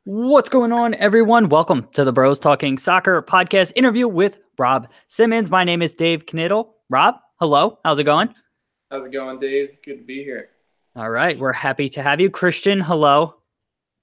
What's going on, everyone? Welcome to the Bros Talking Soccer podcast interview with Rob Simmons. My name is Dave Knittel. Rob, hello. How's it going? How's it going, Dave? Good to be here. All right. We're happy to have you. Christian, hello.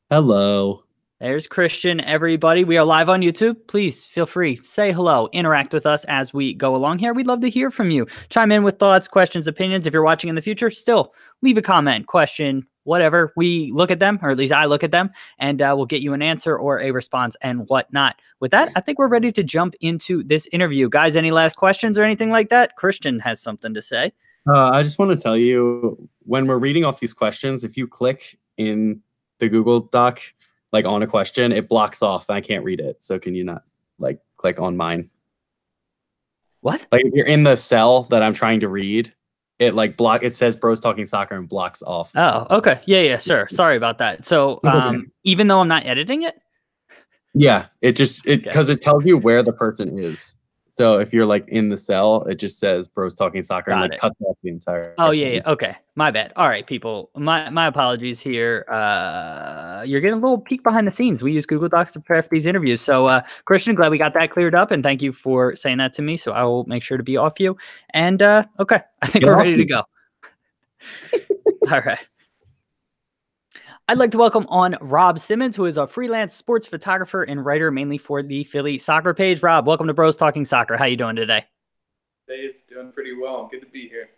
Hello. There's Christian, everybody. We are live on YouTube. Please feel free. Say hello. Interact with us as we go along here. We'd love to hear from you. Chime in with thoughts, questions, opinions. If you're watching in the future, still leave a comment, question, whatever. We look at them, or at least I look at them, and we'll get you an answer or a response and whatnot. With that, I think we're ready to jump into this interview. Guys, any last questions or anything like that? Christian has something to say. I just want to tell you, when we're reading off these questions, if you click in the Google Doc, like on a question, it blocks off. I can't read it. So can you not like click on mine? What? Like if you're in the cell that I'm trying to read, it says Bros Talking Soccer and blocks off. Oh, okay. Yeah, sure. Sorry about that. So even though I'm not editing it? Yeah, because it tells you where the person is. So if you're like in the cell, it just says Bros Talking Soccer and cuts off the entire Oh, thing. yeah. Okay. My bad. All right, people. My apologies here. You're getting a little peek behind the scenes. We use Google Docs to prep these interviews. So, Christian, glad we got that cleared up, and thank you for saying that to me. So I will make sure to be off you. And okay, I think we're ready to go. All right. I'd like to welcome on Rob Simmons, who is a freelance sports photographer and writer mainly for the Philly soccer page. Rob, welcome to Bros Talking Soccer. How you doing today? Dave, doing pretty well. Good to be here.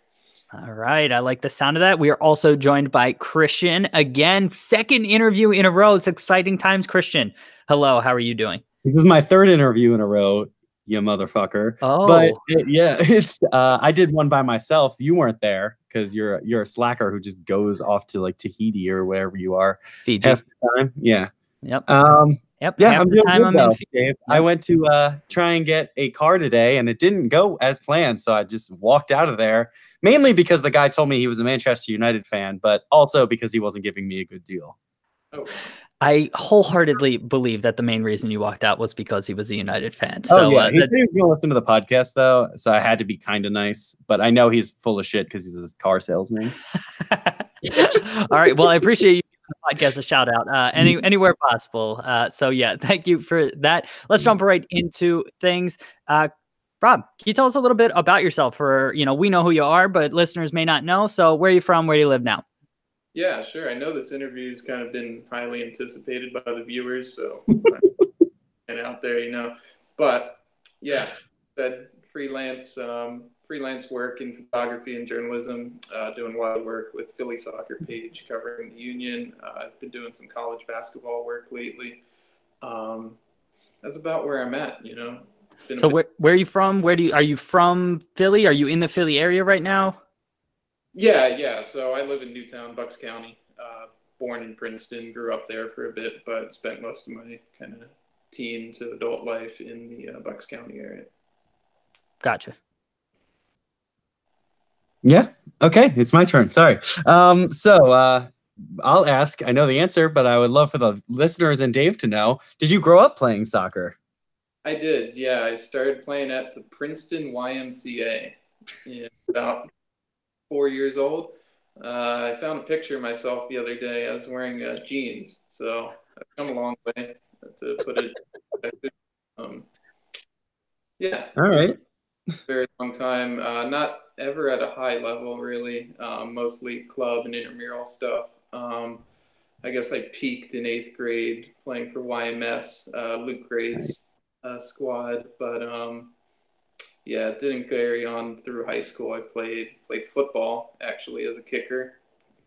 All right. I like the sound of that. We are also joined by Christian. Again, second interview in a row. It's exciting times, Christian. Hello. How are you doing? This is my third interview in a row, you motherfucker. Oh. But I did one by myself. You weren't there because you're a slacker who just goes off to like Tahiti or wherever you are. Fiji. Half the time. Yeah. Yep. Yep. Yeah, I'm doing good though, Dave. I went to try and get a car today, and it didn't go as planned, so I just walked out of there, mainly because the guy told me he was a Manchester United fan, but also because he wasn't giving me a good deal. Oh. I wholeheartedly believe that the main reason you walked out was because he was a United fan. So, he said he was going to listen to the podcast, though, so I had to be kind of nice, but I know he's full of shit because he's a car salesman. All right. Well, I appreciate you. Podcast a shout out anywhere possible. So yeah, thank you for that. Let's jump right into things. Rob, can you tell us a little bit about yourself? We know who you are, but listeners may not know. So where are you from? Where do you live now? Yeah, sure. I know this interview's kind of been highly anticipated by the viewers, so and out there, But yeah, said freelance work in photography and journalism, doing a lot of work with Philly soccer page covering the Union. I've been doing some college basketball work lately. That's about where I'm at, So where are you from? Are you from Philly? Are you in the Philly area right now? Yeah. So I live in Newtown, Bucks County. Born in Princeton, grew up there for a bit, but spent most of my kind of teen to adult life in the Bucks County area. Gotcha. Yeah. Okay. It's my turn. Sorry. I'll ask. I know the answer, but I would love for the listeners and Dave to know. Did you grow up playing soccer? I did. Yeah. I started playing at the Princeton YMCA about 4 years old. I found a picture of myself the other day. I was wearing jeans. So I've come a long way to put it. Yeah. All right. Very long time. Not ever at a high level, really. Mostly club and intramural stuff. I guess I peaked in 8th grade playing for YMS, Luke Gray's squad. But yeah, it didn't carry on through high school. I played football actually as a kicker.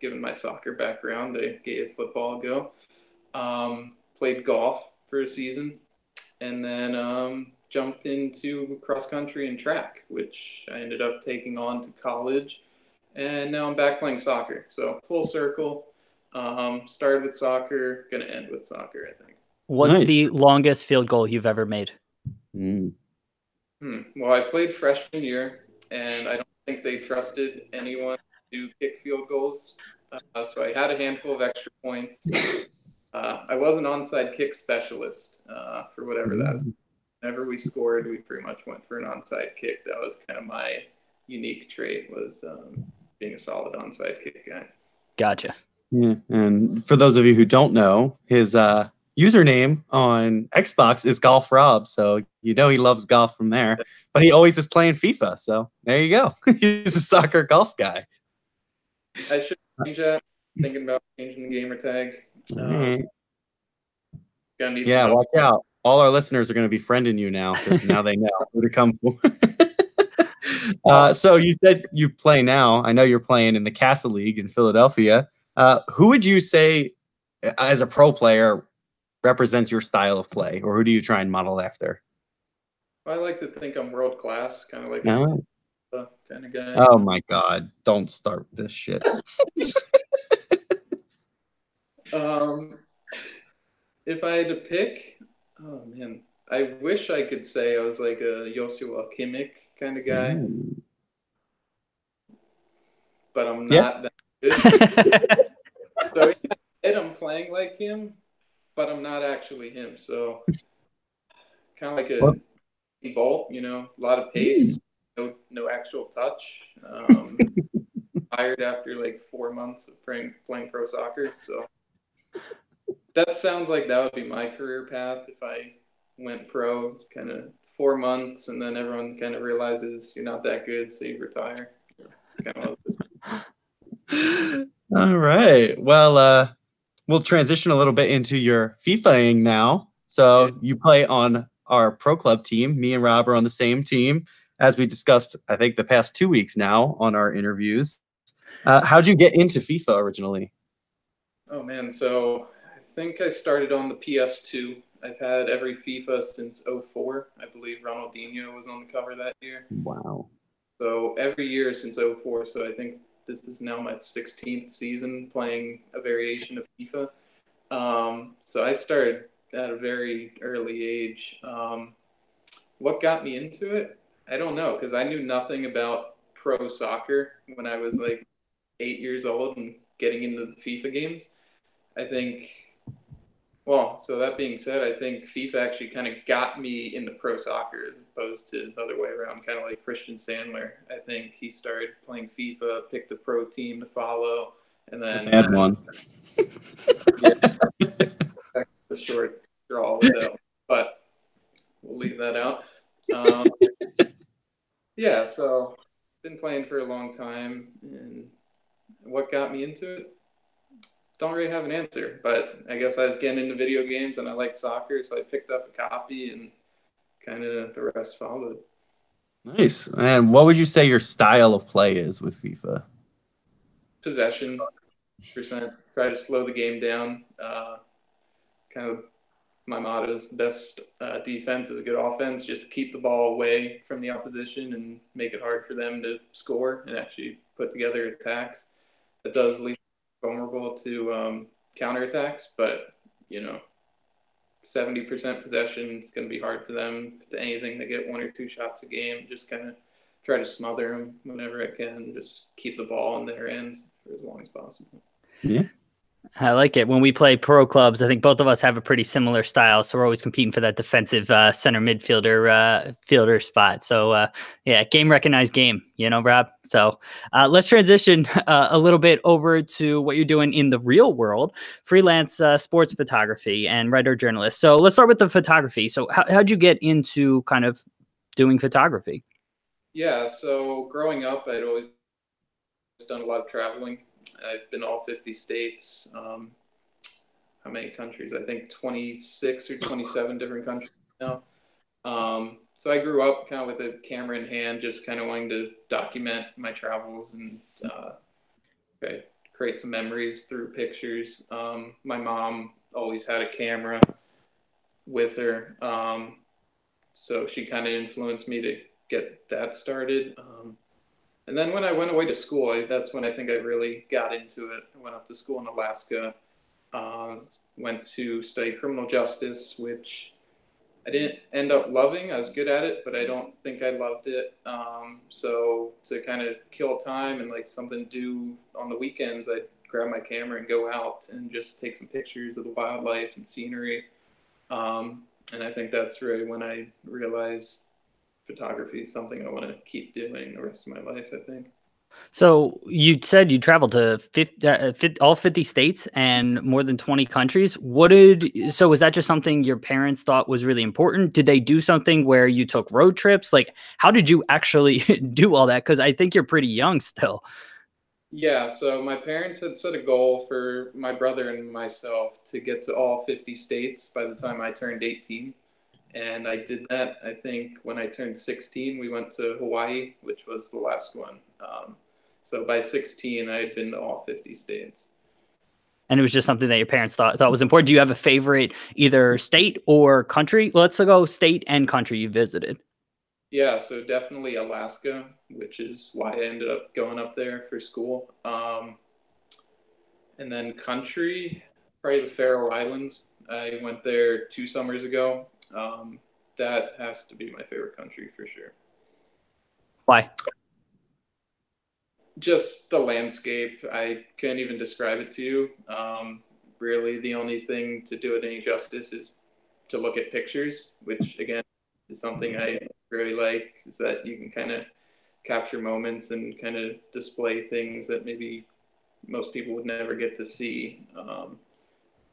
Given my soccer background, I gave football a go. Played golf for a season, and then jumped into cross country and track, which I ended up taking on to college, and now I'm back playing soccer. So full circle. Started with soccer, gonna end with soccer, I think. What's the longest field goal you've ever made? Well, I played freshman year, and I don't think they trusted anyone to kick field goals. So I had a handful of extra points. I was an onside kick specialist for whatever that's. Whenever we scored, we pretty much went for an onside kick. That was kind of my unique trait, was being a solid onside kick guy. Gotcha. Yeah, and for those of you who don't know, his username on Xbox is Golf Rob, so you know he loves golf from there. But he always is playing FIFA, so there you go. He's a soccer golf guy. I should change that. Thinking about changing the gamer tag. Right. Gonna need Yeah, some watch out. All our listeners are going to be friending you now because now they know who to come for. So you said you play now. I know you're playing in the Castle League in Philadelphia. Who would you say, as a pro player, represents your style of play, or who do you try and model after? I like to think I'm world class, kind of like No. a kind of guy. Oh my God! Don't start this shit. If I had to pick, oh man, I wish I could say I was like a Joshua Kimmich kind of guy, but I'm Yeah. not that good. So in my head, I'm playing like him, but I'm not actually him. So kind of like a Bolt, a lot of pace, no actual touch. Tired after like 4 months of playing pro soccer. So that sounds like that would be my career path if I went pro, kind of 4 months, and then everyone kind of realizes you're not that good, so you retire. Kind of All right. Well, we'll transition a little bit into your FIFAing now. So you play on our pro club team. Me and Rob are on the same team, as we discussed, I think, the past 2 weeks now on our interviews. How'd you get into FIFA originally? Oh man, so I think I started on the PS2. I've had every FIFA since 04. I believe Ronaldinho was on the cover that year. Wow. So every year since 04. So I think this is now my 16th season playing a variation of FIFA. So I started at a very early age. What got me into it? I don't know, because I knew nothing about pro soccer when I was like 8 years old and getting into the FIFA games. I think, well, so that being said, I think FIFA actually kind of got me into pro soccer as opposed to the other way around, kind of like Christian Sandler. I think he started playing FIFA, picked a pro team to follow, and then Bad one. Yeah, the short straw with that, but we'll leave that out. Yeah, so been playing for a long time, and what got me into it? Don't really have an answer, but I guess I was getting into video games and I like soccer, so I picked up a copy and kind of the rest followed. Nice. And what would you say your style of play is with FIFA? Possession percent, try to slow the game down. Kind of my motto is best defense is a good offense. Just keep the ball away from the opposition and make it hard for them to score and actually put together attacks. That does leave vulnerable to counterattacks, but 70% possession is going to be hard for them. If anything, they get one or two shots a game. Just kind of try to smother them whenever I can. Just keep the ball in their end for as long as possible. Yeah. I like it. When we play pro clubs, I think both of us have a pretty similar style, so we're always competing for that defensive center midfielder fielder spot. So yeah, game recognized game, Rob. So let's transition a little bit over to what you're doing in the real world, freelance sports photography and writer journalist. So let's start with the photography. So how'd you get into kind of doing photography? Yeah, so growing up, I'd always done a lot of traveling. I've been to all 50 states. How many countries? I think 26 or 27 different countries now. So I grew up kind of with a camera in hand, just kind of wanting to document my travels and create some memories through pictures. My mom always had a camera with her, so she kind of influenced me to get that started. And then when I went away to school, that's when I think I really got into it. I went up to school in Alaska, went to study criminal justice, which I didn't end up loving. I was good at it, but I don't think I loved it. So to kind of kill time and like something to do on the weekends, I'd grab my camera and go out and just take some pictures of the wildlife and scenery. And I think that's really when I realized photography is something I want to keep doing the rest of my life, I think. So you said you traveled to all 50 states and more than 20 countries. So was that just something your parents thought was really important? Did they do something where you took road trips? Like, how did you actually do all that? Because I think you're pretty young still. Yeah, so my parents had set a goal for my brother and myself to get to all 50 states by the time I turned 18. And I did that. I think when I turned 16, we went to Hawaii, which was the last one. So by 16, I had been to all 50 states. And it was just something that your parents thought was important. Do you have a favorite either state or country? Let's go state and country you visited. Yeah, so definitely Alaska, which is why I ended up going up there for school. And then country, probably the Faroe Islands. I went there 2 summers ago. That has to be my favorite country for sure. Why? Just the landscape. I couldn't even describe it to you. Really, the only thing to do it any justice is to look at pictures, which again is something I really like, is that you can kind of capture moments and kind of display things that maybe most people would never get to see.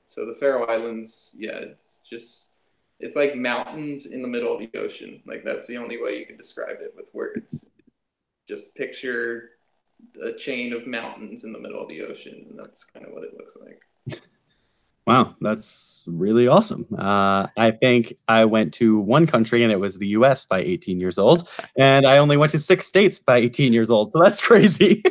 So the Faroe Islands, yeah, it's like mountains in the middle of the ocean. Like that's the only way you can describe it with words. Just picture a chain of mountains in the middle of the ocean, and that's kind of what it looks like. Wow, that's really awesome. I think I went to one country and it was the US by 18 years old. And I only went to 6 states by 18 years old. So that's crazy.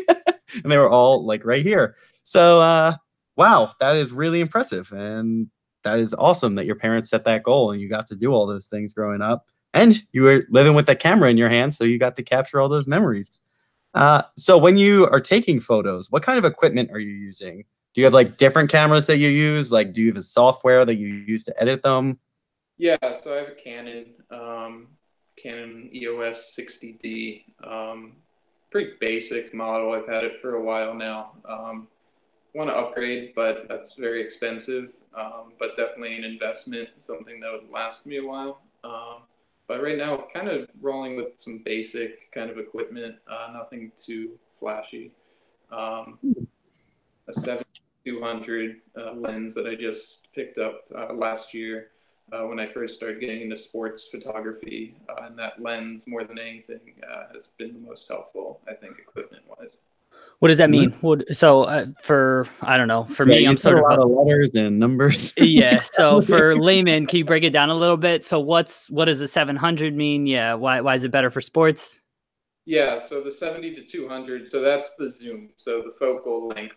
And they were all like right here. So, wow, that is really impressive. And that is awesome that your parents set that goal and you got to do all those things growing up. And you were living with a camera in your hand. So you got to capture all those memories. So when you are taking photos, what kind of equipment are you using? Do you have like different cameras that you use? Like, do you have a software that you use to edit them? Yeah, so I have a Canon EOS 60D. Pretty basic model. I've had it for a while now. Want to upgrade, but that's very expensive. But definitely an investment, something that would last me a while. But right now, kind of rolling with some basic kind of equipment, nothing too flashy. A 7200 lens that I just picked up last year when I first started getting into sports photography. And that lens, more than anything, has been the most helpful, I think, equipment-wise. What does that mean? For I don't know. For me, you I'm said sort a of lot of letters and numbers. yeah. So for layman, can you break it down a little bit? So what does a 700 mean? Yeah. Why is it better for sports? Yeah, so the 70 to 200, so that's the zoom, so the focal length.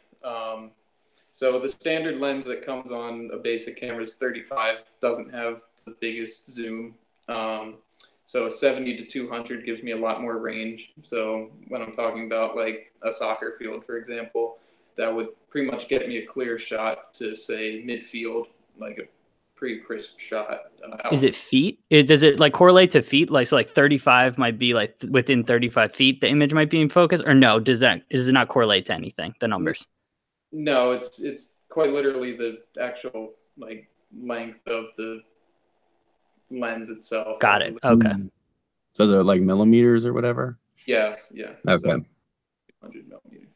So the standard lens that comes on a basic camera is 35, doesn't have the biggest zoom. So a 70 to 200 gives me a lot more range. So when I'm talking about like a soccer field, for example, that would pretty much get me a clear shot to say midfield, like a pretty crisp shot. Is it feet? Does it like correlate to feet? Like, so like 35 might be like within 35 feet, the image might be in focus, or no? Does it not correlate to anything? The numbers? No, it's quite literally the actual like length of the lens itself. Got it. Okay. So they're like millimeters or whatever? Yeah. Okay. So 100 millimeters.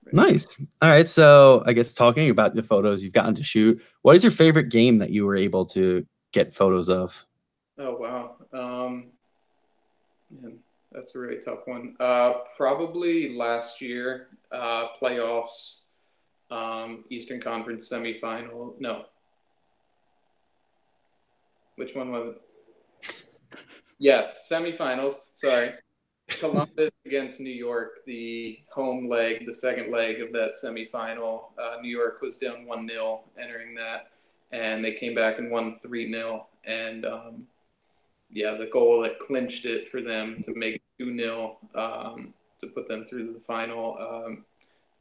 Right. Nice. All right. So I guess talking about the photos you've gotten to shoot, what is your favorite game that you were able to get photos of? Oh, wow. Man, that's a really tough one. Probably last year, playoffs, Eastern Conference semifinal. No. Which one was it? Yes, semifinals. Sorry. Columbus against New York, the home leg, the second leg of that semifinal. New York was down 1-0 entering that, and they came back and won 3-0. And yeah, the goal that clinched it for them to make 2-0 to put them through to the final.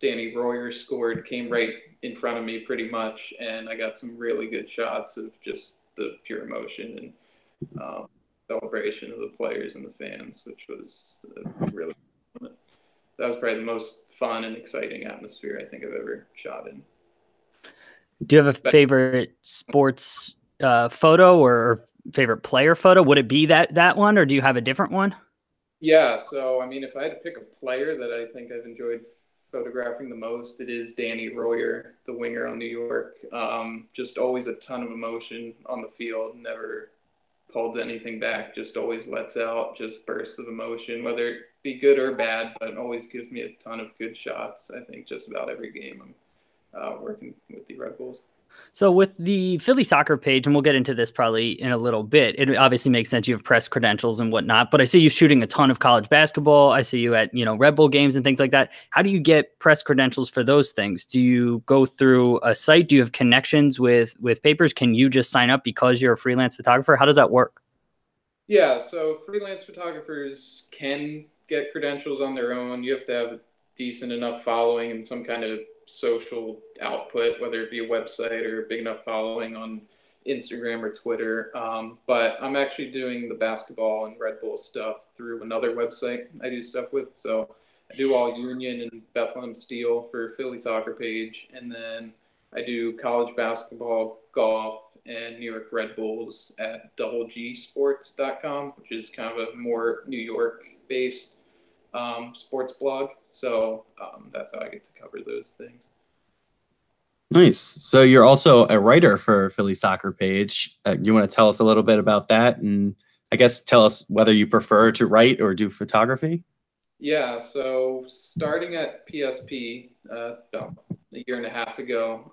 Danny Royer scored, came right in front of me pretty much, and I got some really good shots of just the pure emotion and celebration of the players and the fans, which was really fun. That was probably the most fun and exciting atmosphere I think I've ever shot in. Do you have a favorite sports photo or favorite player photo? Would it be that one, or do you have a different one? Yeah, so I mean, if I had to pick a player that I think I've enjoyed photographing the most, it is Danny Royer, the winger on New York. Just always a ton of emotion on the field, never holds anything back, just always lets out, just bursts of emotion, whether it be good or bad, but always gives me a ton of good shots. I think just about every game I'm working with the Red Bulls. So with the Philly soccer page, and we'll get into this probably in a little bit, it obviously makes sense. You have press credentials and whatnot, but I see you shooting a ton of college basketball. I see you at, Red Bull games and things like that. How do you get press credentials for those things? Do you go through a site? Do you have connections with papers? Can you just sign up because you're a freelance photographer? How does that work? Yeah, so freelance photographers can get credentials on their own. You have to have a decent enough following and some kind of social output, whether it be a website or a big enough following on Instagram or Twitter. But I'm actually doing the basketball and Red Bull stuff through another website I do stuff with. So I do all Union and Bethlehem Steel for Philly soccer page, and then I do college basketball, golf, and New York Red Bulls at doublegsports.com, which is kind of a more New York based sports blog. So that's how I get to cover those things. Nice. So you're also a writer for Philly Soccer Page. You want to tell us a little bit about that, and I guess tell us whether you prefer to write or do photography? Yeah, so starting at PSP about a year and a half ago,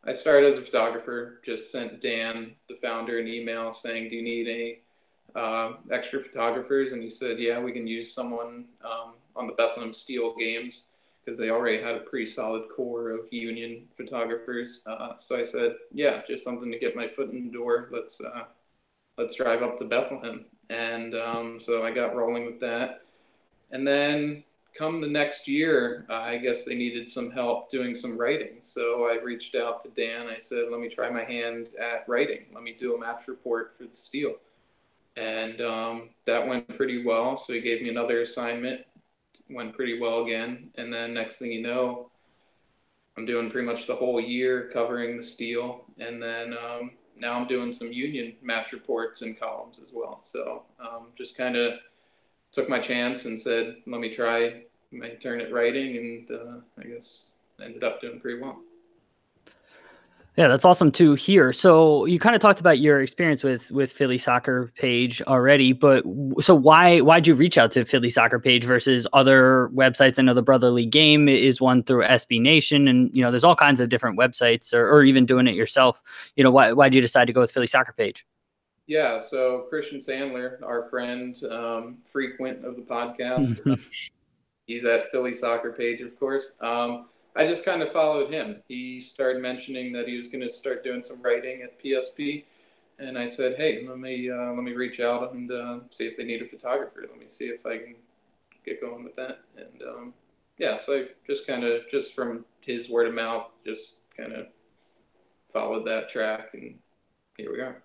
I started as a photographer, just sent Dan, the founder, an email saying, do you need any extra photographers? And he said, yeah, we can use someone on the Bethlehem Steel games, because they already had a pretty solid core of union photographers. So I said, yeah, just something to get my foot in the door. Let's drive up to Bethlehem. And so I got rolling with that. And then come the next year, I guess they needed some help doing some writing. So I reached out to Dan. I said, let me try my hand at writing. Let me do a match report for the Steel. And that went pretty well. So he gave me another assignment. Went pretty well again. And then next thing you know, I'm doing pretty much the whole year covering the Steel. And then now I'm doing some union match reports and columns as well. So just kind of took my chance and said, let me try my turn at writing, and I guess ended up doing pretty well. Yeah, that's awesome to hear. So you kind of talked about your experience with Philly Soccer Page already, but so why'd you reach out to Philly Soccer Page versus other websites? I know the Brotherly Game is one through SB Nation, and there's all kinds of different websites, or even doing it yourself. Why'd you decide to go with Philly Soccer Page? Yeah, so Christian Sandler, our friend, frequent of the podcast, he's at Philly Soccer Page, of course. I just kind of followed him. He started mentioning that he was going to start doing some writing at PSP, and I said, "Hey, let me reach out and see if they need a photographer. Let me see if I can get going with that." And yeah, so I just from his word of mouth, just kind of followed that track, and here we are.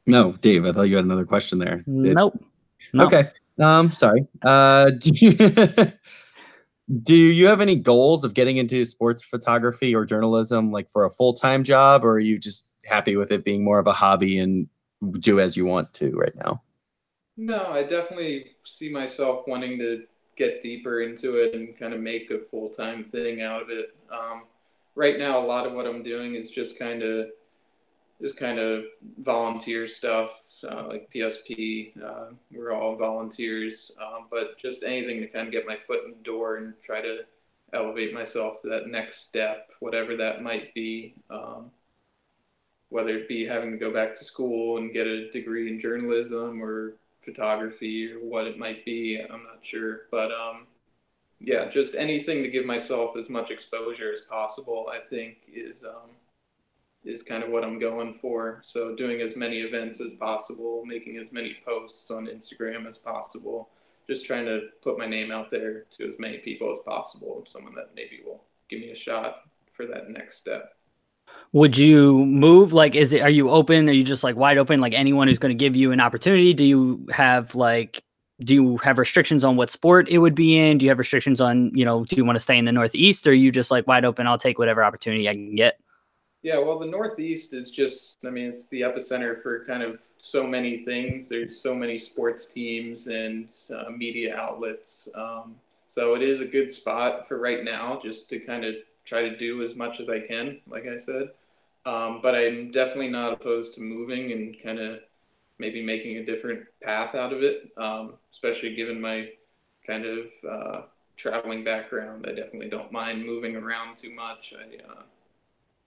No, Dave, I thought you had another question there. Nope. No. Okay. Sorry. Do you have any goals of getting into sports photography or journalism, like for a full-time job, or are you just happy with it being more of a hobby and do as you want to right now? No, I definitely see myself wanting to get deeper into it and kind of make a full-time thing out of it. Right now, a lot of what I'm doing is just kind of volunteer stuff, like PSP. We're all volunteers, but just anything to kind of get my foot in the door and try to elevate myself to that next step, whatever that might be. Whether it be having to go back to school and get a degree in journalism or photography or what it might be, I'm not sure. But yeah, just anything to give myself as much exposure as possible, I think is kind of what I'm going for. So doing as many events as possible, making as many posts on Instagram as possible, just trying to put my name out there to as many people as possible, someone that maybe will give me a shot for that next step. Would you move? Like, are you open? Are you just like wide open? Like anyone who's going to give you an opportunity? Do you have restrictions on what sport it would be in? Do you have restrictions on, do you want to stay in the Northeast, or are you just like wide open? I'll take whatever opportunity I can get. Yeah, well, the Northeast is just, I mean, it's the epicenter for kind of so many things. There's so many sports teams and media outlets. So it is a good spot for right now, just to kind of try to do as much as I can, like I said. But I'm definitely not opposed to moving and kind of maybe making a different path out of it, especially given my kind of traveling background. I definitely don't mind moving around too much.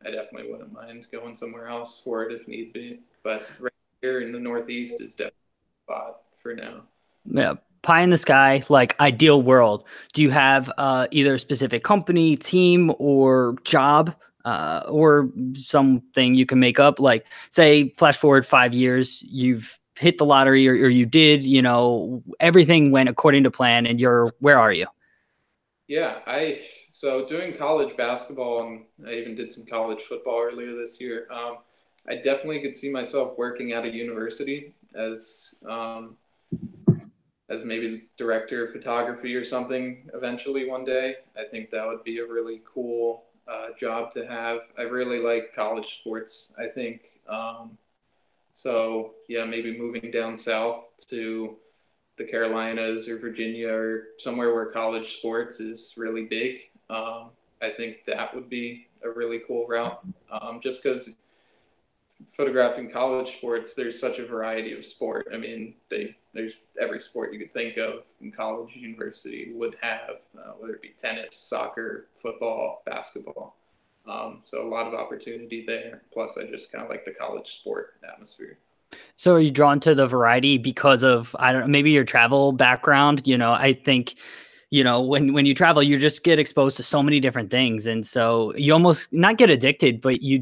I definitely wouldn't mind going somewhere else for it if need be. But right here in the Northeast is definitely a spot for now. Yeah. Pie in the sky, like ideal world. Do you have either a specific company, team, or job, or something you can make up? Like, say, flash forward 5 years, you've hit the lottery, or you did, everything went according to plan, and where are you? Yeah, so doing college basketball, and I even did some college football earlier this year. I definitely could see myself working at a university as maybe director of photography or something eventually one day. I think that would be a really cool job to have. I really like college sports, I think. So yeah, maybe moving down south to the Carolinas or Virginia or somewhere where college sports is really big. I think that would be a really cool route. Just because photographing college sports, there's such a variety of sport. I mean, there's every sport you could think of in college, university would have, whether it be tennis, soccer, football, basketball. So a lot of opportunity there. Plus, I just kind of like the college sport atmosphere. So are you drawn to the variety because of, I don't know, maybe your travel background? I think, when you travel, you just get exposed to so many different things. And so you almost not get addicted, but you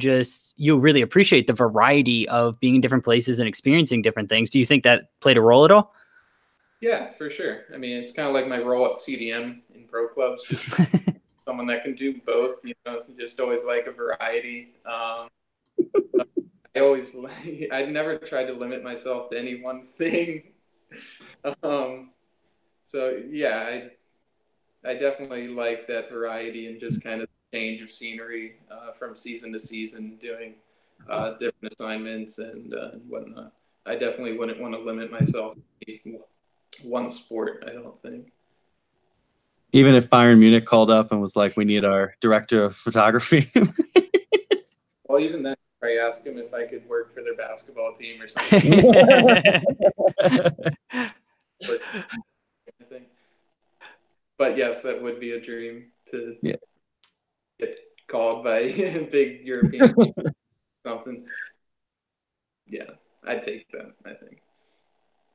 really appreciate the variety of being in different places and experiencing different things. Do you think that played a role at all? Yeah, for sure. I mean, it's kind of like my role at CDM in pro clubs, just someone that can do both. So just always like a variety. I never tried to limit myself to any one thing. Um, so yeah, I definitely like that variety and just kind of change of scenery from season to season, doing different assignments and whatnot. I definitely wouldn't want to limit myself to one sport, I don't think. Even if Bayern Munich called up and was like, "We need our director of photography." Well, even then, I asked him if I could work for their basketball team or something. But yes, that would be a dream to Yeah. get called by a big European something. Yeah, I'd take that, I think.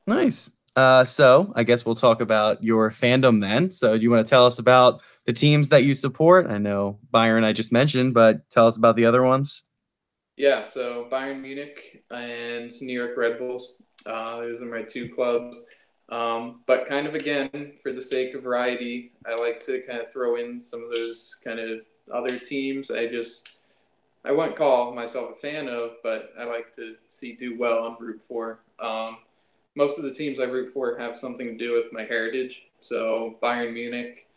Nice. So I guess we'll talk about your fandom then. So do you want to tell us about the teams that you support? I know Byron I just mentioned, but tell us about the other ones. Yeah, so Bayern Munich and New York Red Bulls. Those are my two clubs. But kind of again, for the sake of variety, I like to kind of throw in some of those kind of other teams. I wouldn't call myself a fan of, but I like to see do well and root for. Most of the teams I root for have something to do with my heritage. So Bayern Munich,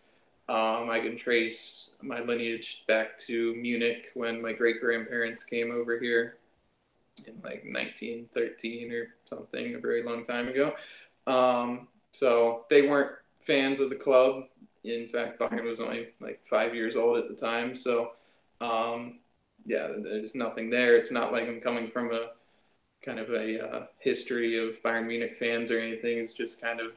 I can trace my lineage back to Munich when my great grandparents came over here in like 1913 or something, a very long time ago. So they weren't fans of the club. In fact, Bayern was only like 5 years old at the time. So, yeah, there's nothing there. It's not like I'm coming from a kind of a history of Bayern Munich fans or anything. It's just kind of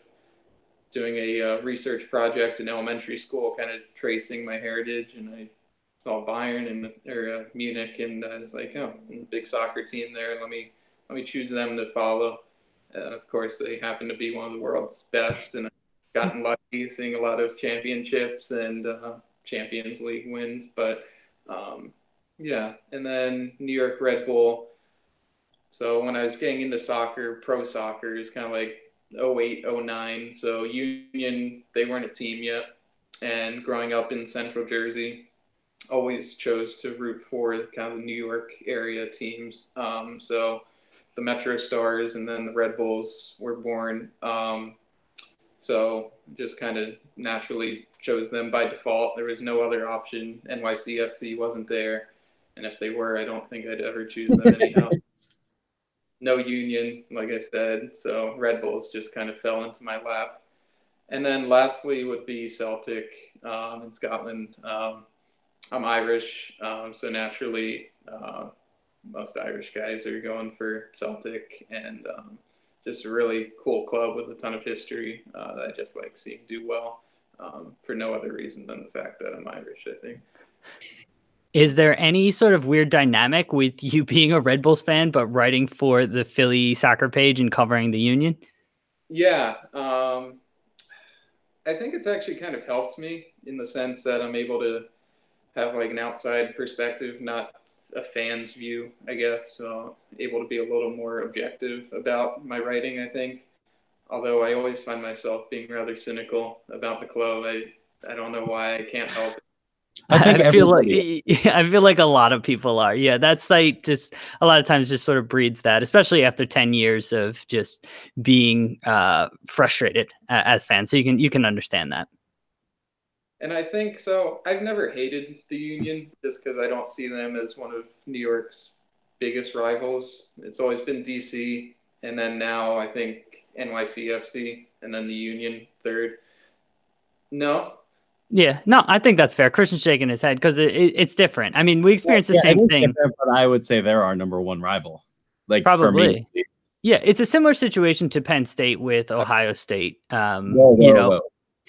doing a research project in elementary school, kind of tracing my heritage, and I saw Bayern and or Munich, and I was like, oh, big soccer team there. Let me choose them to follow. Of course, they happen to be one of the world's best, and I've gotten lucky seeing a lot of championships and Champions League wins. But yeah, and then New York Red Bull. So when I was getting into soccer, pro soccer is kind of like 08, 09. So Union, they weren't a team yet. And growing up in Central Jersey, always chose to root for kind of the New York area teams. So the Metro Stars and then the Red Bulls were born. So just kind of naturally chose them by default. There was no other option. NYCFC wasn't there. And if they were, I don't think I'd ever choose them anyhow. no Union, like I said. So Red Bulls just kind of fell into my lap. And then lastly would be Celtic in Scotland. I'm Irish, so naturally, most Irish guys are going for Celtic, and just a really cool club with a ton of history that I just like seeing do well for no other reason than the fact that I'm Irish, I think. Is there any sort of weird dynamic with you being a Red Bulls fan, but writing for the Philly soccer page and covering the Union? Yeah, I think it's actually kind of helped me in the sense that I'm able to have like an outside perspective, not a fan's view, I guess. So able to be a little more objective about my writing, I think. Although I always find myself being rather cynical about the club. I don't know why I can't help it. I think I feel like everybody. I feel like a lot of people are. Yeah, that site just a lot of times just sort of breeds that, especially after 10 years of just being frustrated as fans. So you can understand that. And I think so. I've never hated the Union just because I don't see them as one of New York's biggest rivals. It's always been DC, and then now I think NYCFC, and then the Union third. No, Yeah, no, I think that's fair. Christian's shaking his head because it's different. I mean, we experienced the Yeah, it same is thing. different, but I would say they're our number one rival. Like for me. Probably. Yeah, it's a similar situation to Penn State with Ohio State. Whoa, You whoa, know, whoa.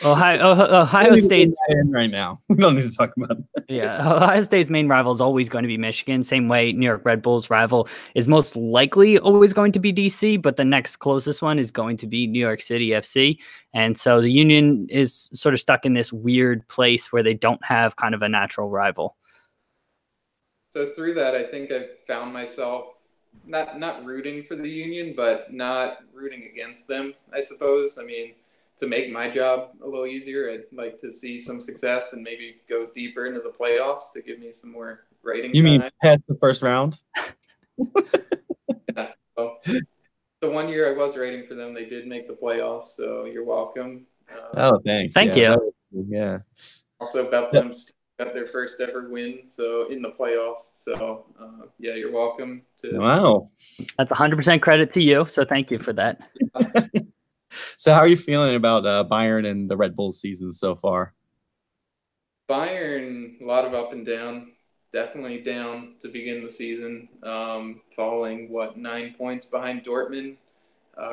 Ohio We need to bring State's that in right now. We don't need to talk about that. yeah, Ohio State's main rival is always going to be Michigan. Same way New York Red Bulls rival is most likely always going to be DC, but the next closest one is going to be New York City FC. And so the Union is sort of stuck in this weird place where they don't have kind of a natural rival. so through that, I think I've found myself not rooting for the Union, but not rooting against them. I suppose. I mean, to make my job a little easier, I'd like to see some success and maybe go deeper into the playoffs to give me some more writing You mean time. past the first round? Yeah, so the 1 year I was writing for them, they did make the playoffs, so you're welcome. Oh, thanks. Thank Yeah, you. that was, yeah. Also, Bethlehem's got their first ever win, so in the playoffs. So yeah, you're welcome to. Wow. That's 100% credit to you. So thank you for that. So how are you feeling about Bayern and the Red Bulls season so far? Bayern, a lot of up and down. Definitely down to begin the season, falling 9 points behind Dortmund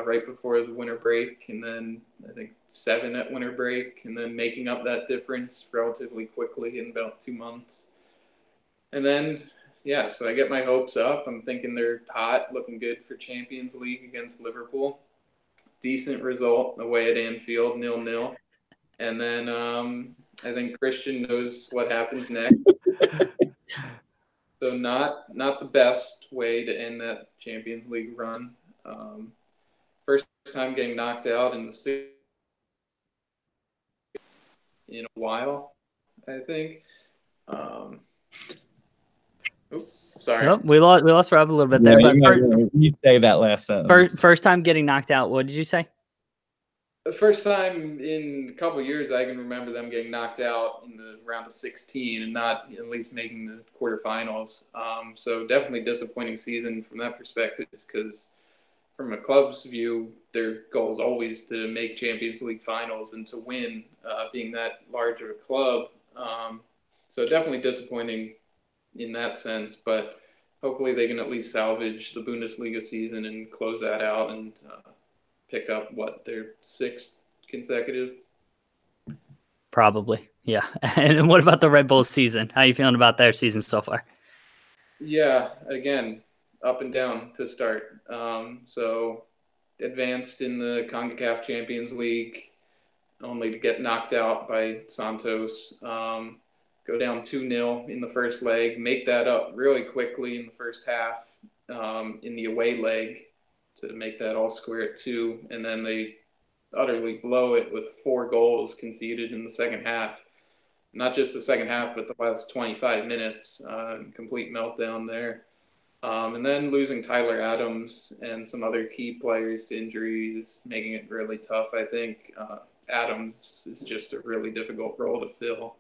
right before the winter break, and then I think 7 at winter break, and then making up that difference relatively quickly in about 2 months. And then, yeah, so I get my hopes up. I'm thinking they're hot, looking good for Champions League against Liverpool. Decent result away at Anfield, 0-0. And then I think Christian knows what happens next. So not the best way to end that Champions League run. First time getting knocked out in the sixth in a while, I think. Oops, sorry. Oh, we lost Rob a little bit there, but you say that last sentence. first time getting knocked out. What did you say? The first time in a couple of years, I can remember them getting knocked out in the round of 16 and not at least making the quarterfinals. So definitely disappointing season from that perspective because from a club's view, their goal is always to make Champions League finals and to win, being that large of a club. So definitely disappointing in that sense, but hopefully they can at least salvage the Bundesliga season and close that out and pick up their 6th consecutive. Probably, yeah. And what about the Red Bulls season? How are you feeling about their season so far? Yeah, again, up and down to start. So advanced in the CONCACAF Champions League, only to get knocked out by Santos. Go down 2-0 in the first leg, make that up really quickly in the first half in the away leg to make that all square at 2. And then they utterly blow it with 4 goals conceded in the second half. Not just the second half, but the last 25 minutes, complete meltdown there. And then losing Tyler Adams and some other key players to injuries, making it really tough, I think. Adams is just a really difficult role to fill.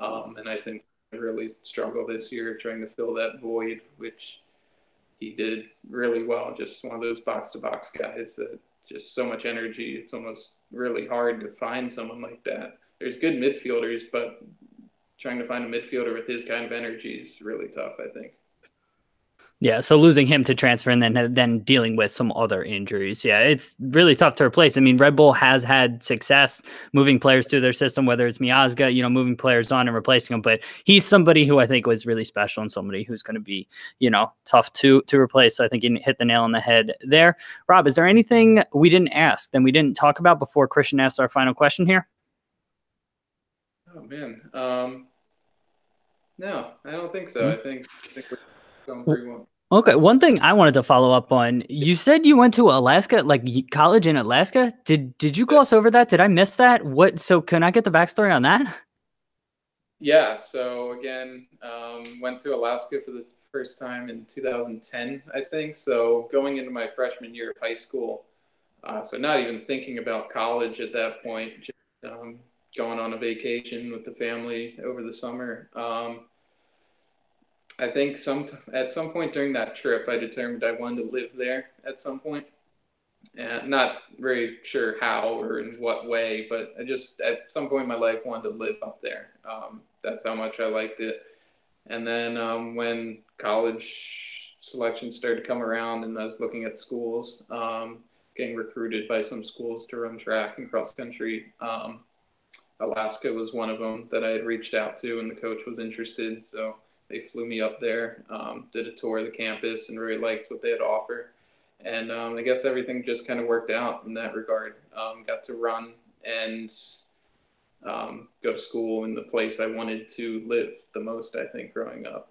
And I think I really struggle this year trying to fill that void, which he did really well. Just one of those box-to-box guys that just so much energy. It's almost really hard to find someone like that. There's good midfielders, but trying to find a midfielder with his kind of energy is really tough, I think. Yeah, so losing him to transfer and then dealing with some other injuries. Yeah, it's really tough to replace. I mean, Red Bull has had success moving players through their system, whether it's Miazga, moving players on and replacing them. But he's somebody who I think was really special and somebody who's going to be, tough to replace. So I think you hit the nail on the head there. Rob, is there anything we didn't ask, then we didn't talk about before Christian asks our final question here? Oh, man. No, I don't think so. I think we're going pretty well. Okay, one thing I wanted to follow up on, you said you went to Alaska, like college in Alaska. Did you gloss over that? Did I miss that? So can I get the backstory on that? Yeah, so again, went to Alaska for the first time in 2010, I think. So going into my freshman year of high school, so not even thinking about college at that point, just going on a vacation with the family over the summer. I think at some point during that trip, I determined I wanted to live there at some point. And not very sure how or in what way, but I just at some point in my life wanted to live up there. That's how much I liked it. And then when college selections started to come around and I was looking at schools, getting recruited by some schools to run track and cross country, Alaska was one of them that I had reached out to, and the coach was interested. So they flew me up there, did a tour of the campus, and really liked what they had to offer. And I guess everything just kind of worked out in that regard. Got to run and go to school in the place I wanted to live the most, I think, growing up.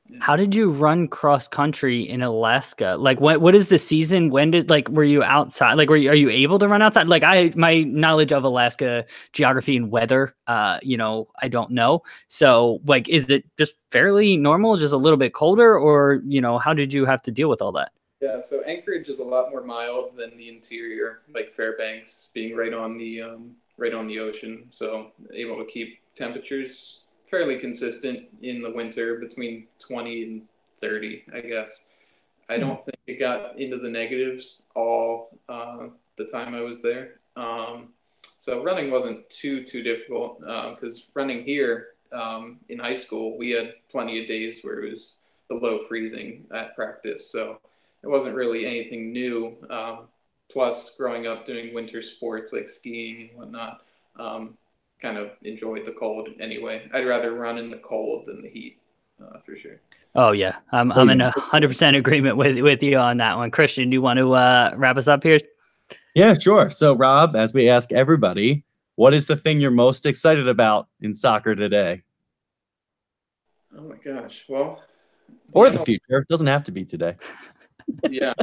Yeah. How did you run cross country in Alaska? Like, what is the season? When were you outside? Like, are you able to run outside? Like, my knowledge of Alaska geography and weather, I don't know. So, like, is it just fairly normal, just a little bit colder, or, how did you have to deal with all that? Yeah, so Anchorage is a lot more mild than the interior, like Fairbanks being right on the ocean. So able to keep temperatures fairly consistent in the winter between 20 and 30, I guess. I don't think it got into the negatives all the time I was there. So running wasn't too difficult because running here in high school, we had plenty of days where it was below freezing at practice. So it wasn't really anything new. Plus, growing up doing winter sports like skiing and whatnot, kind of enjoyed the cold anyway. I'd rather run in the cold than the heat, for sure. Oh yeah, I'm in 100% agreement with you on that one. Christian, do you want to wrap us up here? Yeah, sure. So, Rob, as we ask everybody, what is the thing you're most excited about in soccer today? Oh my gosh. Well, or the future. It doesn't have to be today. Yeah.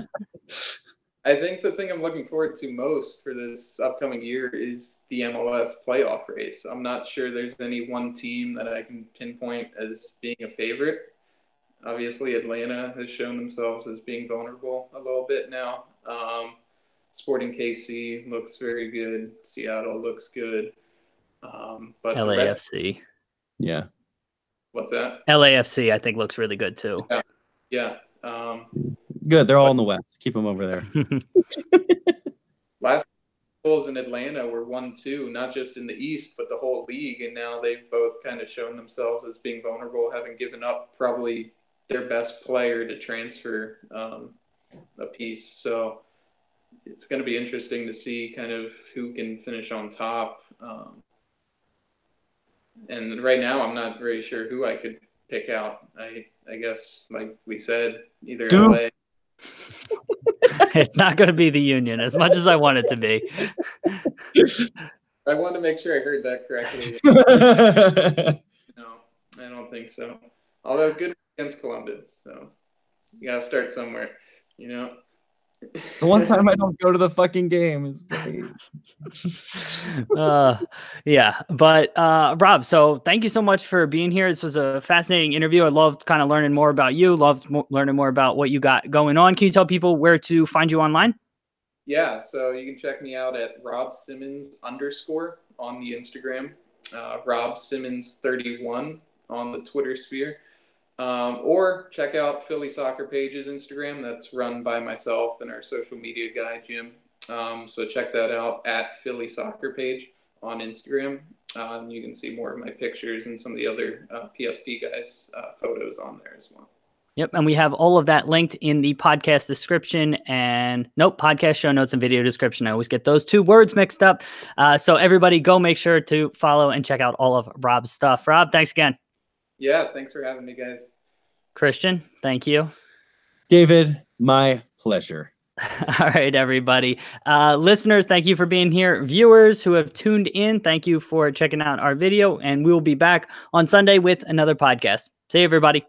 I think the thing I'm looking forward to most for this upcoming year is the MLS playoff race. I'm not sure there's any one team that I can pinpoint as being a favorite. Obviously, Atlanta has shown themselves as being vulnerable a little bit now. Sporting KC looks very good. Seattle looks good. But LAFC. Yeah. What's that? LAFC, I think, looks really good too. Yeah. Good. They're all in the West. Keep them over there. Last goals in Atlanta were 1-2, not just in the East, but the whole league. And now they've both kind of shown themselves as being vulnerable, having given up probably their best player to transfer a piece. So it's going to be interesting to see kind of who can finish on top. And right now, I'm not very sure who I could pick out. I guess, like we said, either LA. It's not going to be the Union as much as I want it to be. I want to make sure I heard that correctly. No, I don't think so. Although good against Columbus, so you gotta start somewhere, you know. The one time I don't go to the fucking game is great. Yeah, but Rob, so thank you so much for being here. This was a fascinating interview. I loved kind of learning more about you. Loved learning more about what you got going on. Can you tell people where to find you online? Yeah, so you can check me out at Rob Simmons _ on the Instagram, Rob Simmons 31 on the Twitter sphere. Or check out Philly Soccer Page's Instagram. That's run by myself and our social media guy, Jim. So check that out at Philly Soccer Page on Instagram. You can see more of my pictures and some of the other PSP guys' photos on there as well. Yep, and we have all of that linked in the podcast description and podcast show notes and video description. I always get those two words mixed up. So everybody go make sure to follow and check out all of Rob's stuff. Rob, thanks again. Yeah, thanks for having me, guys. Christian, thank you. David, my pleasure. All right, everybody. Listeners, thank you for being here. Viewers who have tuned in, thank you for checking out our video. And we will be back on Sunday with another podcast. See you, everybody.